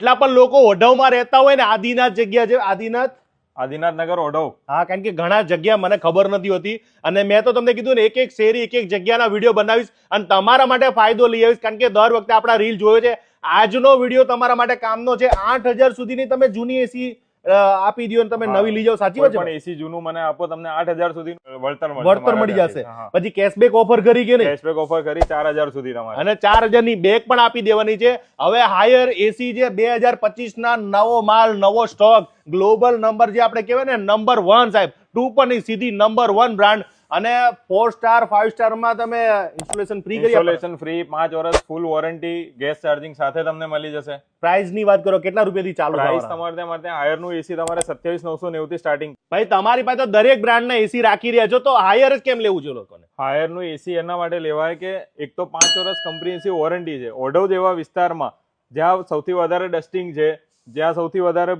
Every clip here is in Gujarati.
એટલા પણ લોકો ઓઢવમાં રહેતા હોય ને, આદિનાથ જગ્યા છે, આદિનાથ નગર ઓઢવ. હા, કારણ કે ઘણા જગ્યા મને ખબર નથી હોતી, અને મેં તો તમને કીધું ને એક એક શેરી એક એક જગ્યાના વિડીયો બનાવીશ અને તમારા માટે ફાયદો લઈ આવીશ, કારણ કે દર વખતે આપણા રીલ જોયો છે. આજનો વિડીયો તમારા માટે કામનો છે. 8,000 સુધીની તમે જૂની એસી આપી દો અને તમે નવી લઈ જાઓ. સાચી વાત છે? પણ એસી જૂનું મને આપો, તમને 8,000 સુધી વળતર મળી જશે. પછી કેશબેક ઓફર કરી કે નહીં? કેશબેક ઓફર કરી 4,000 સુધી તમારે, અને 4,000 ની બેગ પણ આપી દેવાની છે. હવે હાયર એસી છે 2025 ના નવો માલ, નવો સ્ટોક, ગ્લોબલ નંબર જે આપણે કહેવાય ને નંબર 1 સાહેબ, 2 પણ નહીં, સીધી નંબર 1 બ્રાન્ડ. અને 4 સ્ટાર 5 સ્ટાર માં તમે ઇન્સ્ટોલેશન ફ્રી કરી, ઇન્સ્ટોલેશન ફ્રી, 5 વર્ષ ફૂલ વોરંટી, ગેસ ચાર્જિંગ સાથે તમને મળી જશે. પ્રાઇસ ની વાત કરો, કેટલા રૂપિયાથી ચાલુ? પ્રાઇસ તમારે ત્યાં હાયર નું એસી તમારે 27,990 થી સ્ટાર્ટિંગ. ભાઈ તમારી પાસે દરેક બ્રાન્ડ ના એસી રાખી રહ્યા છો, તો હાયર જ કેમ લેવું છે લોકોને? હાયર નું એસી એના માટે લેવાય કે એક તો 5 વર્ષ કમ્પ્રિહેન્સિવ વોરંટી છે. ઓઢવ જેવા વિસ્તારમાં જ્યાં સૌથી વધારે ડસ્ટિંગ છે, જ્યાં સૌથી વધારે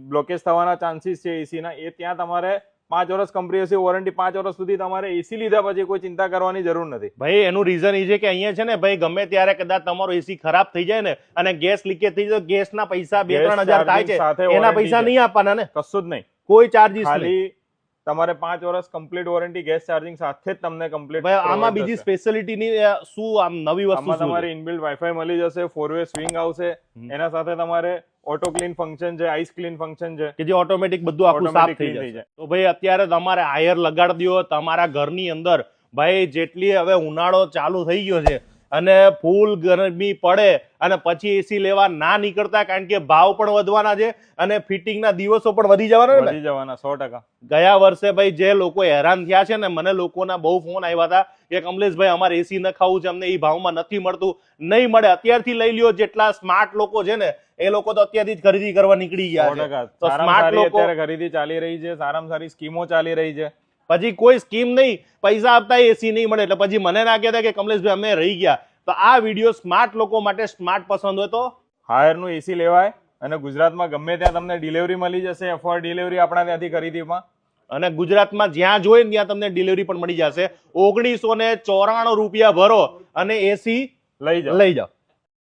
બ્લોકેજ થવાના ચાન્સીસ છે એસી ના, એ ત્યાં તમારે 5 વર્ષ કમ્પ્રિહેન્સિવ વોરંટી, 5 વર્ષ સુધી તમારે એસી લીધા પછી કોઈ ચિંતા કરવાની જરૂર નથી. ભાઈ એનું રીઝન એ છે કે અહીંયા છે ને ભાઈ, ગમે ત્યારે કદાચ તમારો એસી ખરાબ થઈ જાય ને અને ગેસ લીકેજ થઈ જાય, ગેસના પૈસા 2-3 હજાર થાય છે, એના પૈસા નહીં આપવાના ને, કશું જ નહીં, કોઈ ચાર્જીસ ખાલી તમારે 5 વર્ષ કમ્પ્લીટ વોરંટી, ગેસ ચાર્જિંગ સાથે જ તમને કમ્પ્લીટ. આમાં બીજી સ્પેશિયાલિટી ની શું આમ નવી વસ્તુ? તમારે ઇનબિલ્ટ વાઈફાઈ મળી જશે, 4-વે સ્વિંગ આવશે, એના સાથે તમારે ઓટો ક્લીન ફંક્શન છે, આઈસ ક્લીન ફંક્શન છે કે જે ઓટોમેટિક બધું આખું સાફ થઈ જાય. તો ભાઈ અત્યારે તમારે હાયર લગાડી દો તમારા ઘરની અંદર. ભાઈ જેટલી હવે ઉનાળો ચાલુ થઈ ગયો છે અને ફૂલ ગરમી પડે અને પછી એસી લેવા ના નીકળતા, કારણ કે ભાવ પણ વધવાના છે અને ફિટિંગના દિવસો પણ વધી જવાના 100%. ગયા વર્ષે ભાઈ જે લોકો હેરાન થયા છે ને, મને લોકોના બહુ ફોન આવ્યા હતા કે કમલેશભાઈ અમારે એસી ન ખાવું છે, અમને એ ભાવમાં નથી મળતું. નહીં મળે, અત્યારથી લઈ લ્યો. જેટલા સ્માર્ટ લોકો છે ને એ લોકો તો અત્યારથી જ ખરીદી કરવા નીકળી ગયા છે. તો સ્માર્ટ લોકો અત્યારે ખરીદી ચાલી રહી છે, સારામાં સારી સ્કીમો ચાલી રહી છે. પછી કોઈ સ્કીમ નહીં, પૈસા આપતા એસી નહીં મળે, એટલે પછી મને ના કહેતા કે કમલેશભાઈ અમે રહી ગયા. તો આ વિડીયો સ્માર્ટ લોકો માટે, સ્માર્ટ પસંદ હોય તો હાયર નું એસી લેવાય. અને ગુજરાતમાં ગમે ત્યાં તમને ડિલિવરી મળી જશે, એફોર્ડ ડિલિવરી આપણા ત્યાંથી ખરીદીમાં. અને ગુજરાતમાં જ્યાં જોઈએ ત્યાં તમને ડિલિવરી પણ મળી જશે. 1994 રૂપિયા ભરો અને એસી લઈ જાઓ.